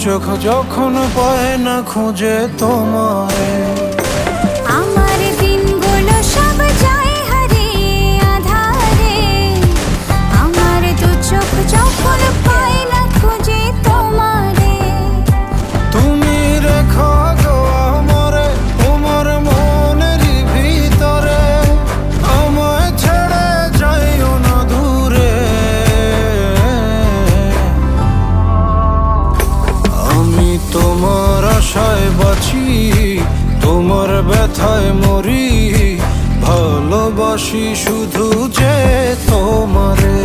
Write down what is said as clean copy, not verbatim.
চোখ যখন পায় না খুঁজে তোমারে। আমার দিনগুলো সব যায় হারিয়ে আঁধারে, আমার দু চোখ যখন পায় না খুঁজে তোমারে। তুমি রেখো গো আমারে তোমার মনের ভিতরে, আমায় ছেড়ে যাইও না দূরে। আমি তোমার আশায় বাঁচি, তোমার ব্যথায় মরি, ভালোবাসি শুধু যে তোমারে।